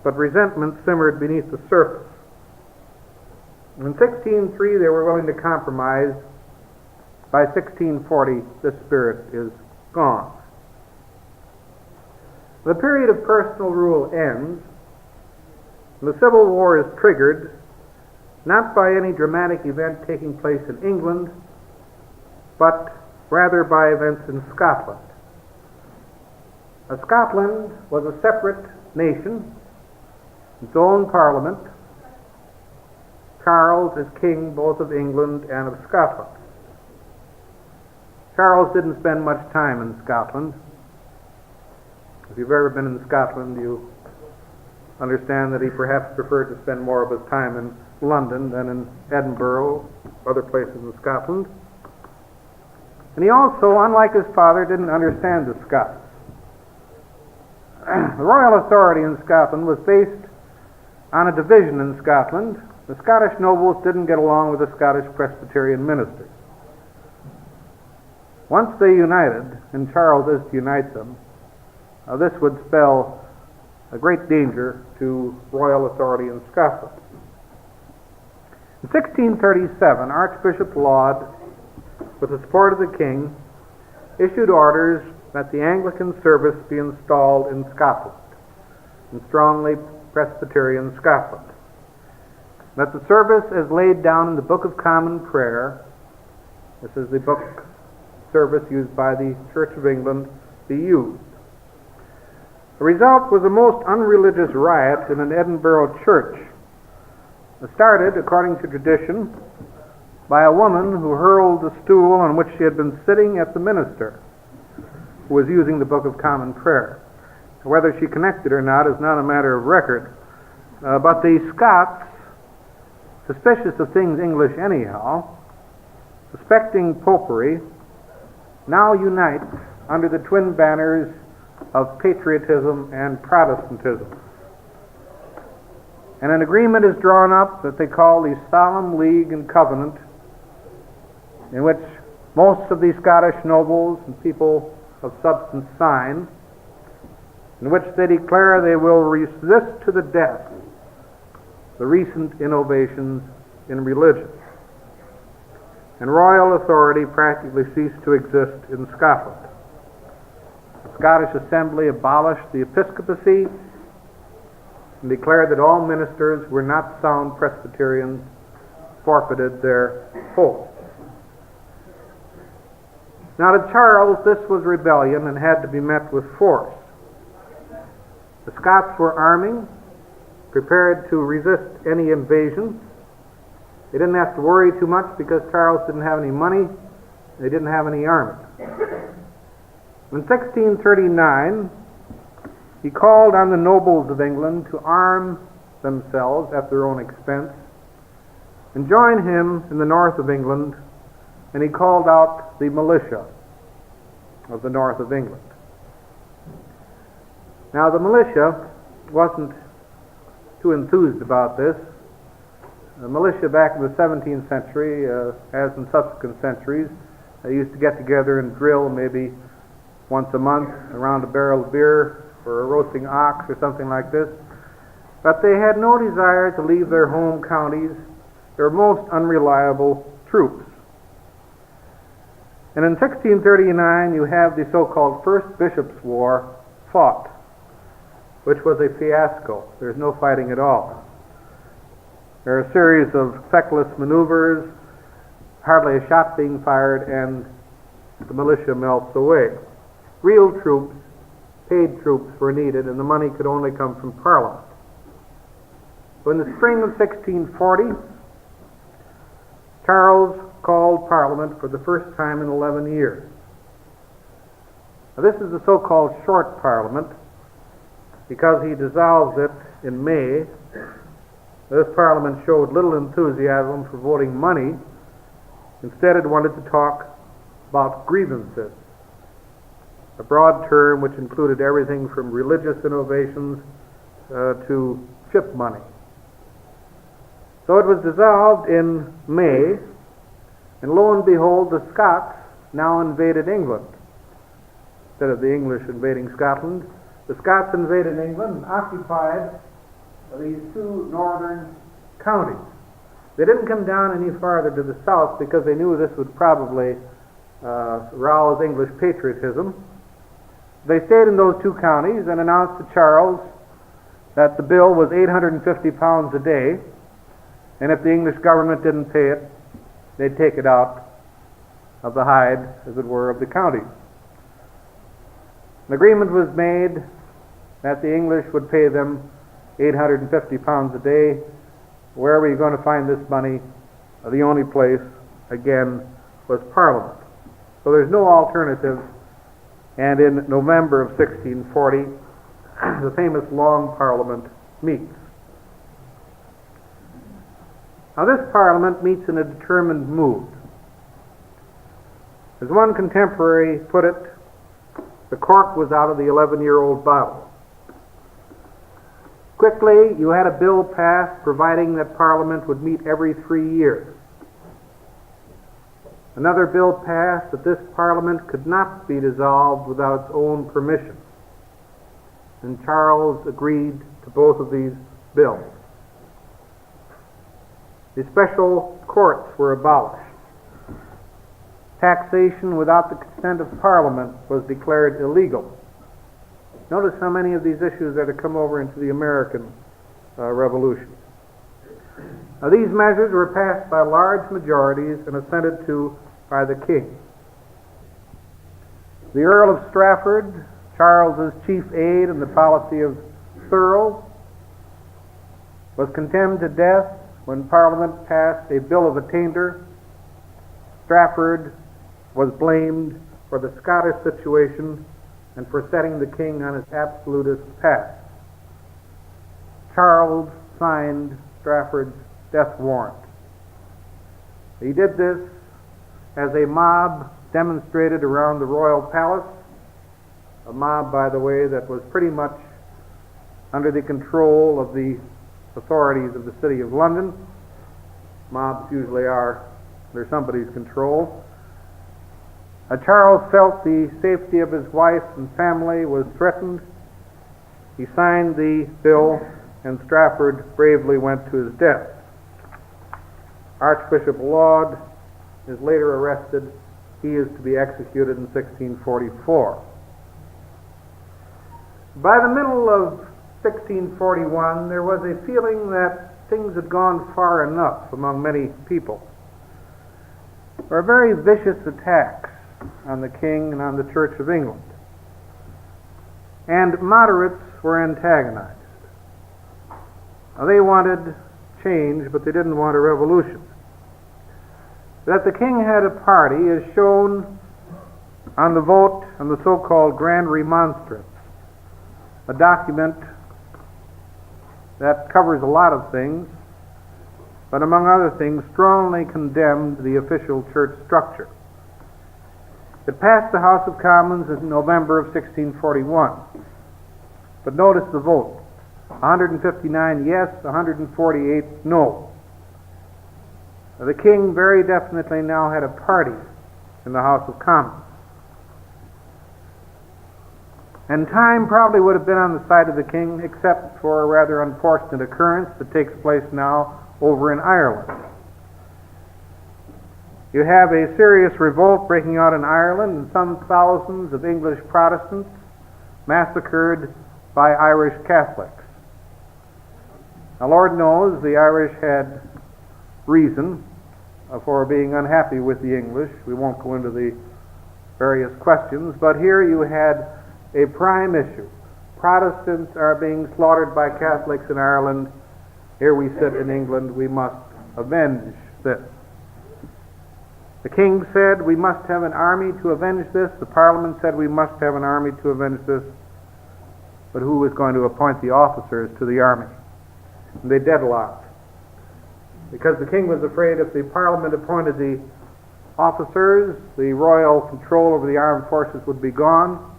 but resentment simmered beneath the surface. In 1603 they were willing to compromise. By 1640 this spirit is gone. The period of personal rule ends, and the Civil War is triggered not by any dramatic event taking place in England, but rather by events in Scotland. Scotland was a separate nation, its own parliament. Charles is king both of England and of Scotland. Charles didn't spend much time in Scotland. If you've ever been in Scotland, you understand that he perhaps preferred to spend more of his time in London than in Edinburgh, other places in Scotland. And he also, unlike his father, didn't understand the Scots. The royal authority in Scotland was based on a division in Scotland. The Scottish nobles didn't get along with the Scottish Presbyterian ministers. Once they united, and Charles is to unite them, this would spell a great danger to royal authority in Scotland. In 1637, Archbishop Laud, with the support of the king, issued orders that the Anglican service be installed in Scotland, in strongly Presbyterian Scotland. That the service as laid down in the Book of Common Prayer, this is the book service used by the Church of England, be used. The result was a most unreligious riot in an Edinburgh church. It started, according to tradition, by a woman who hurled the stool on which she had been sitting at the minister, who was using the Book of Common Prayer. Whether she connected or not is not a matter of record, but the Scots, suspicious of things English anyhow, suspecting popery, now unite under the twin banners of patriotism and Protestantism. And an agreement is drawn up that they call the Solemn League and Covenant, in which most of the Scottish nobles and people of substance sign, in which they declare they will resist to the death the recent innovations in religion. And royal authority practically ceased to exist in Scotland. The Scottish Assembly abolished the episcopacy and declared that all ministers were not sound Presbyterians, forfeited their posts. Now to Charles, this was rebellion and had to be met with force. The Scots were arming, prepared to resist any invasion. They didn't have to worry too much because Charles didn't have any money, they didn't have any army. In 1639, he called on the nobles of England to arm themselves at their own expense and join him in the north of England, and he called out the militia of the north of England. Now, the militia wasn't too enthused about this. The militia back in the 17th century, as in subsequent centuries, they used to get together and drill maybe once a month around a barrel of beer for a roasting ox or something like this. But they had no desire to leave their home counties. They were most unreliable troops. And in 1639, you have the so-called First Bishops' War fought, which was a fiasco. There's no fighting at all. There are a series of feckless maneuvers, hardly a shot being fired, and the militia melts away. Real troops, paid troops, were needed, and the money could only come from Parliament. So in the spring of 1640, Charles called Parliament for the first time in 11 years. Now, this is the so-called short Parliament because he dissolves it in May. This Parliament showed little enthusiasm for voting money. Instead, it wanted to talk about grievances, a broad term which included everything from religious innovations to ship money. So it was dissolved in May, and lo and behold, the Scots now invaded England. Instead of the English invading Scotland, the Scots invaded England and occupied these two northern counties. They didn't come down any farther to the south because they knew this would probably rouse English patriotism. They stayed in those two counties and announced to Charles that the bill was £850 a day, and if the English government didn't pay it, they'd take it out of the hide, as it were, of the counties. An agreement was made that the English would pay them £850 a day. Where were you going to find this money? The only place, again, was Parliament. So there's no alternative. And in November of 1640, the famous Long Parliament meets. Now, this Parliament meets in a determined mood. As one contemporary put it, the cork was out of the 11-year-old bottle. Quickly, you had a bill passed providing that Parliament would meet every 3 years. Another bill passed that this Parliament could not be dissolved without its own permission. And Charles agreed to both of these bills. The special courts were abolished. Taxation without the consent of Parliament was declared illegal. Notice how many of these issues are to come over into the American Revolution. Now, these measures were passed by large majorities and assented to by the king. The Earl of Strafford, Charles's chief aide in the policy of Thurlow, was condemned to death when Parliament passed a bill of attainder. Strafford was blamed for the Scottish situation and for setting the king on his absolutist path. Charles signed Strafford's death warrant. He did this as a mob demonstrated around the royal palace, a mob, by the way, that was pretty much under the control of the authorities of the City of London. Mobs usually are under somebody's control. Charles felt the safety of his wife and family was threatened. He signed the bill, and Strafford bravely went to his death. Archbishop Laud is later arrested. He is to be executed in 1644. By the middle of 1641, there was a feeling that things had gone far enough among many people. There were very vicious attacks on the king and on the Church of England. And moderates were antagonized. Now, they wanted change, but they didn't want a revolution. That the king had a party is shown on the vote on the so-called Grand Remonstrance. a document that covers a lot of things, but among other things strongly condemned the official church structure. It passed the House of Commons in November of 1641. But notice the vote. 159 yes, 148 no. The king very definitely now had a party in the House of Commons. And time probably would have been on the side of the king, except for a rather unfortunate occurrence that takes place now over in Ireland. You have a serious revolt breaking out in Ireland, and some thousands of English Protestants massacred by Irish Catholics. Now, Lord knows the Irish had reason for being unhappy with the English. We won't go into the various questions, but here you had a prime issue. Protestants are being slaughtered by Catholics in Ireland. Here we sit in England, we must avenge this. The king said we must have an army to avenge this. The parliament said we must have an army to avenge this. But who was going to appoint the officers to the army? And they deadlocked. Because the king was afraid if the parliament appointed the officers, the royal control over the armed forces would be gone.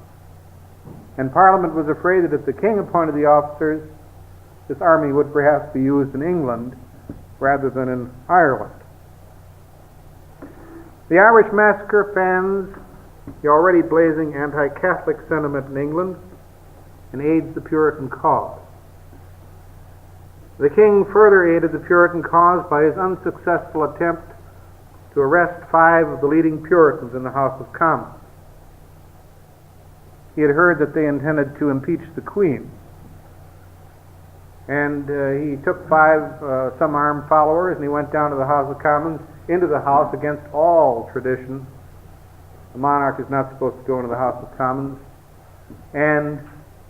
And Parliament was afraid that if the king appointed the officers, this army would perhaps be used in England rather than in Ireland. The Irish massacre fans the already blazing anti-Catholic sentiment in England and aids the Puritan cause. The king further aided the Puritan cause by his unsuccessful attempt to arrest 5 of the leading Puritans in the House of Commons. He had heard that they intended to impeach the Queen. And he took 5 some armed followers, and he went down to the House of Commons, into the House against all tradition. A monarch is not supposed to go into the House of Commons. And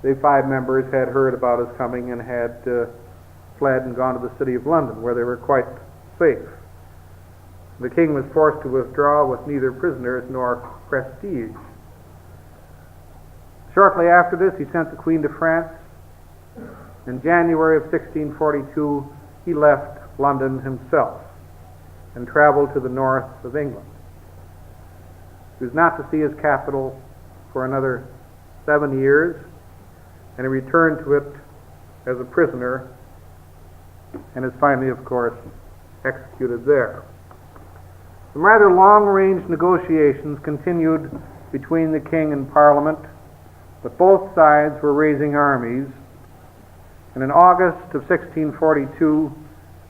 the 5 members had heard about his coming and had fled and gone to the city of London, where they were quite safe. The king was forced to withdraw with neither prisoners nor prestige. Shortly after this, he sent the Queen to France. In January of 1642, he left London himself and traveled to the north of England. He was not to see his capital for another 7 years, and he returned to it as a prisoner and is finally, of course, executed there. Some rather long-range negotiations continued between the king and Parliament, but both sides were raising armies, and in August of 1642,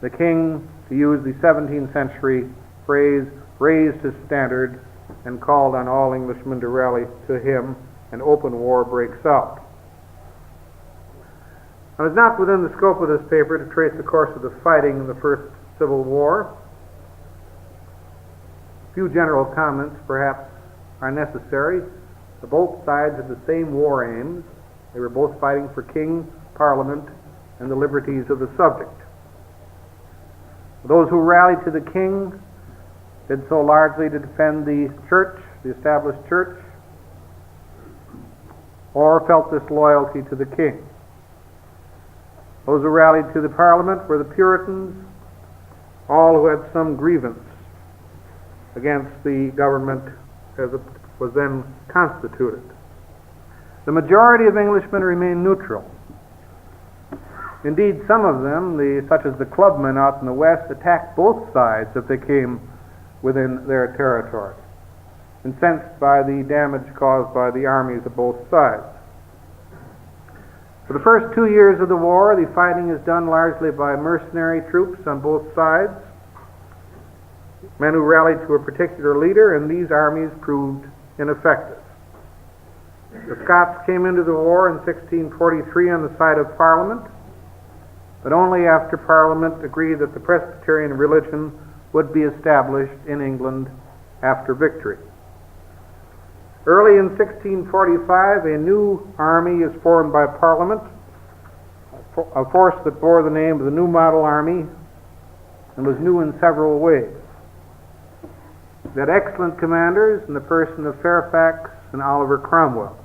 the king, to use the 17th century phrase, raised his standard and called on all Englishmen to rally to him, and open war breaks out. Now, it's not within the scope of this paper to trace the course of the fighting in the First Civil War. A few general comments, perhaps, are necessary. Both sides had the same war aims. They were both fighting for king, parliament, and the liberties of the subject. Those who rallied to the king did so largely to defend the church, the established church, or felt disloyalty to the king. Those who rallied to the parliament were the Puritans, all who had some grievance against the government as it was then constituted. The majority of Englishmen remained neutral. Indeed, some of them, such as the clubmen out in the west, attacked both sides if they came within their territory, incensed by the damage caused by the armies of both sides. For the first 2 years of the war, the fighting is done largely by mercenary troops on both sides, men who rallied to a particular leader, and these armies proved ineffective. The Scots came into the war in 1643 on the side of Parliament, but only after Parliament agreed that the Presbyterian religion would be established in England after victory. Early in 1645, a new army is formed by Parliament, a force that bore the name of the New Model Army and was new in several ways. They had excellent commanders in the person of Fairfax and Oliver Cromwell.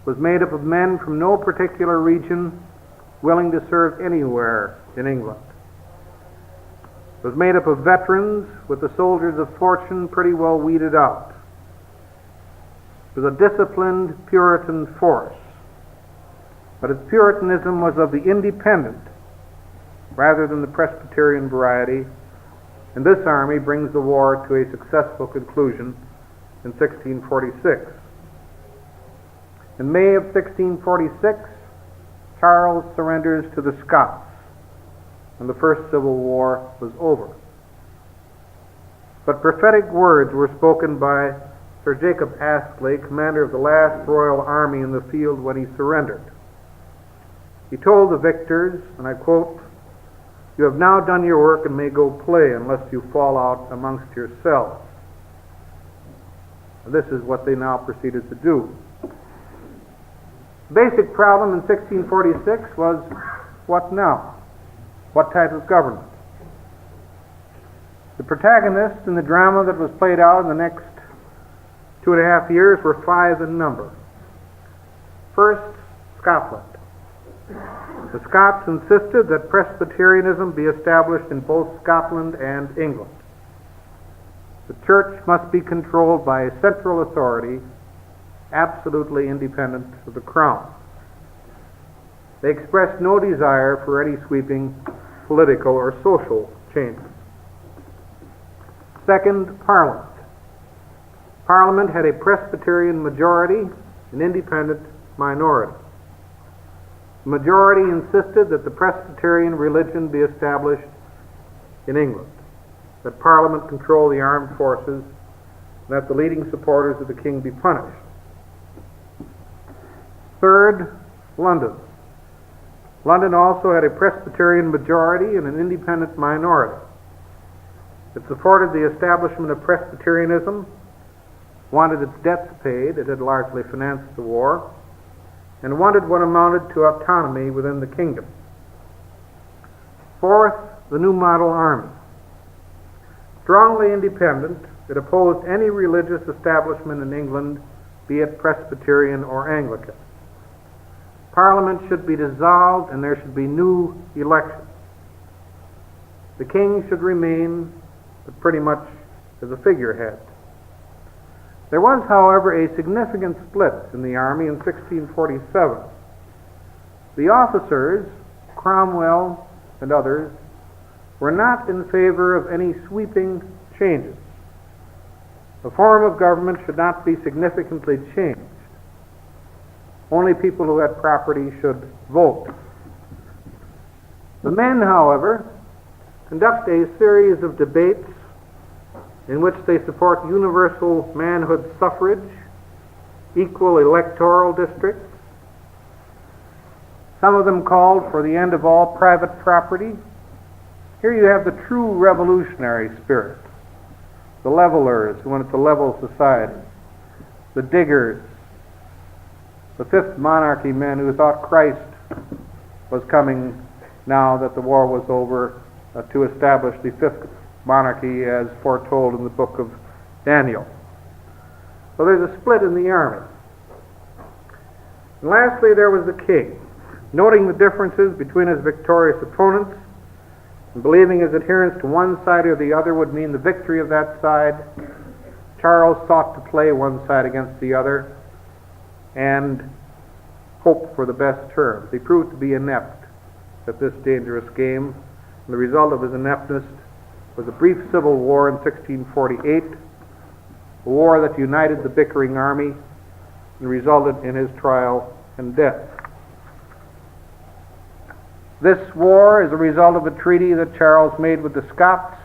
was made up of men from no particular region willing to serve anywhere in England. It was made up of veterans with the soldiers of fortune pretty well weeded out. It was a disciplined Puritan force, but its Puritanism was of the independent rather than the Presbyterian variety, and this army brings the war to a successful conclusion in 1646. In May of 1646, Charles surrenders to the Scots, and the First Civil War was over. But prophetic words were spoken by Sir Jacob Astley, commander of the last Royal Army in the field when he surrendered. He told the victors, and I quote, "You have now done your work and may go play unless you fall out amongst yourselves." And this is what they now proceeded to do. The basic problem in 1646 was, what now? What type of government? The protagonists in the drama that was played out in the next 2.5 years were 5 in number. First, Scotland. The Scots insisted that Presbyterianism be established in both Scotland and England. The church must be controlled by a central authority, absolutely independent of the crown. They expressed no desire for any sweeping political or social changes. Second, Parliament. Parliament had a Presbyterian majority, an independent minority. The majority insisted that the Presbyterian religion be established in England, that Parliament control the armed forces, and that the leading supporters of the king be punished. Third, London. London also had a Presbyterian majority and an independent minority. It supported the establishment of Presbyterianism, wanted its debts paid, it had largely financed the war, and wanted what amounted to autonomy within the kingdom. Fourth, the New Model Army. Strongly independent, it opposed any religious establishment in England, be it Presbyterian or Anglican. Parliament should be dissolved and there should be new elections. The king should remain pretty much as a figurehead. There was, however, a significant split in the army in 1647. The officers, Cromwell and others, were not in favor of any sweeping changes. The form of government should not be significantly changed. Only people who had property should vote. The men, however, conduct a series of debates in which they support universal manhood suffrage, equal electoral districts. Some of them called for the end of all private property. Here you have the true revolutionary spirit. The levelers who wanted to level society. The diggers. The Fifth Monarchy men who thought Christ was coming now that the war was over to establish the Fifth Monarchy as foretold in the book of Daniel. So there's a split in the army. And lastly, there was the king. Noting the differences between his victorious opponents and believing his adherence to one side or the other would mean the victory of that side, Charles sought to play one side against the other and hope for the best terms. He proved to be inept at this dangerous game, and the result of his ineptness was a brief civil war in 1648, a war that united the bickering army and resulted in his trial and death. This war is a result of a treaty that Charles made with the Scots,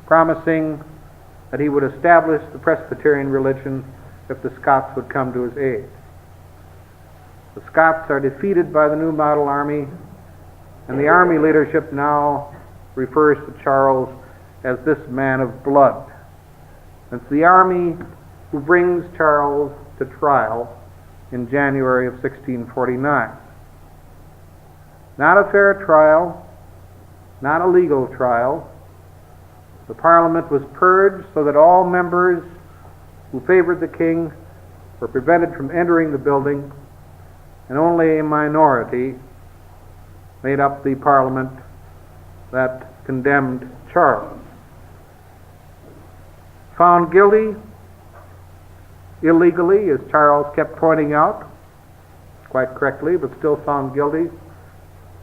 promising that he would establish the Presbyterian religion if the Scots would come to his aid. The Scots are defeated by the New Model Army, and the army leadership now refers to Charles as this man of blood. It's the army who brings Charles to trial in January of 1649. Not a fair trial, not a legal trial. The Parliament was purged so that all members who favored the king were prevented from entering the building, and only a minority made up the Parliament that condemned Charles. Found guilty illegally, as Charles kept pointing out, quite correctly, but still found guilty,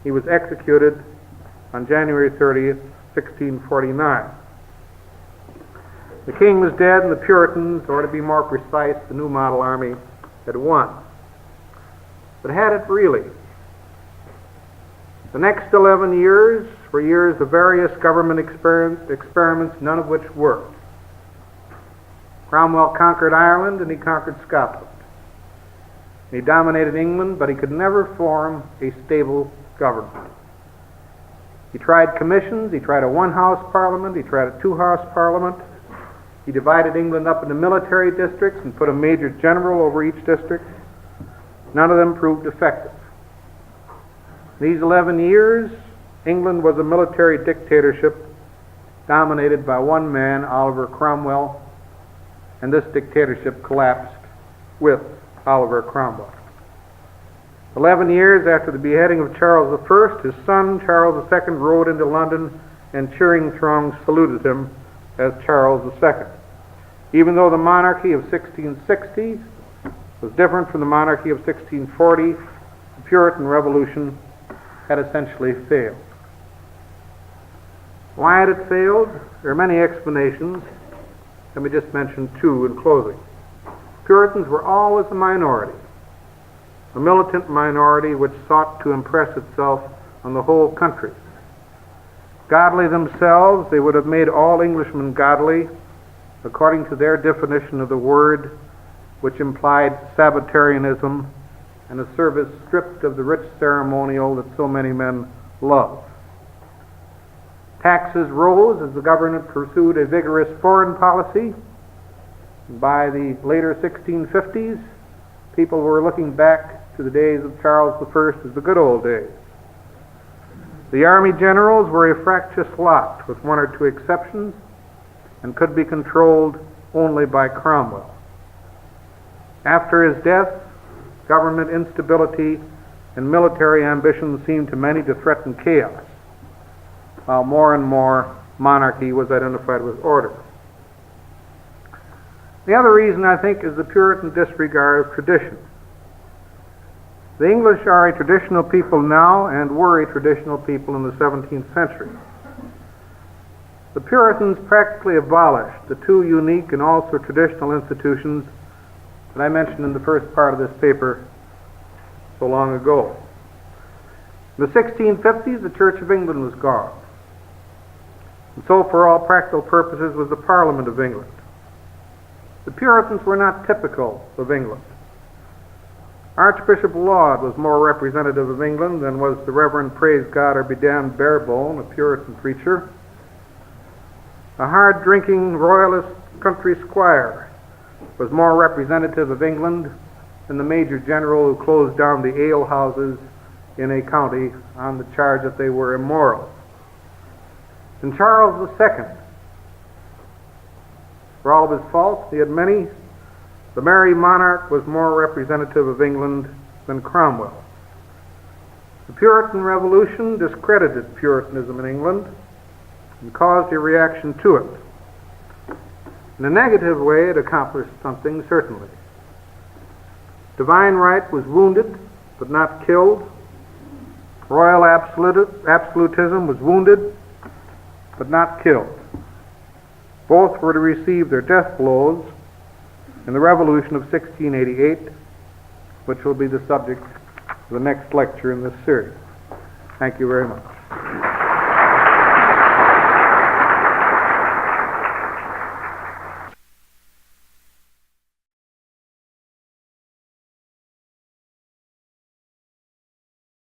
he was executed on January 30th, 1649. The king was dead, and the Puritans, or to be more precise, the New Model Army, had won. But had it really? The next 11 years were years of various government experiments, none of which worked. Cromwell conquered Ireland and he conquered Scotland. He dominated England, but he could never form a stable government. He tried commissions, he tried a one-house parliament, he tried a two-house parliament. He divided England up into military districts and put a major general over each district. None of them proved effective. These 11 years, England was a military dictatorship dominated by one man, Oliver Cromwell, and this dictatorship collapsed with Oliver Cromwell. 11 years after the beheading of Charles I, his son Charles II rode into London, and cheering throngs saluted him as Charles II. Even though the monarchy of 1660 was different from the monarchy of 1640, the Puritan Revolution had essentially failed. Why had it failed? There are many explanations. Let me just mention two in closing. Puritans were always a minority, a militant minority which sought to impress itself on the whole country. Godly themselves, they would have made all Englishmen godly according to their definition of the word, which implied Sabbatarianism and a service stripped of the rich ceremonial that so many men love. Taxes rose as the government pursued a vigorous foreign policy. By the later 1650s, people were looking back to the days of Charles I as the good old days. The army generals were a fractious lot, with one or two exceptions, and could be controlled only by Cromwell. After his death, government instability and military ambition seemed to many to threaten chaos, while more and more monarchy was identified with order. The other reason, I think, is the Puritan disregard of tradition. The English are a traditional people now and were a traditional people in the 17th century. The Puritans practically abolished the two unique and also traditional institutions that I mentioned in the first part of this paper so long ago. In the 1650s, the Church of England was gone. And so, for all practical purposes, was the Parliament of England. The Puritans were not typical of England. Archbishop Laud was more representative of England than was the Reverend Praise God or Be Damned Barebone, a Puritan preacher. A hard-drinking royalist country squire was more representative of England than the major general who closed down the alehouses in a county on the charge that they were immoral. And Charles II, for all of his faults, he had many, the merry monarch was more representative of England than Cromwell. The Puritan Revolution discredited Puritanism in England and caused a reaction to it. In a negative way, it accomplished something, certainly. Divine right was wounded, but not killed. Royal absolutism was wounded, but not killed. Both were to receive their death blows in the Revolution of 1688, which will be the subject of the next lecture in this series. Thank you very much.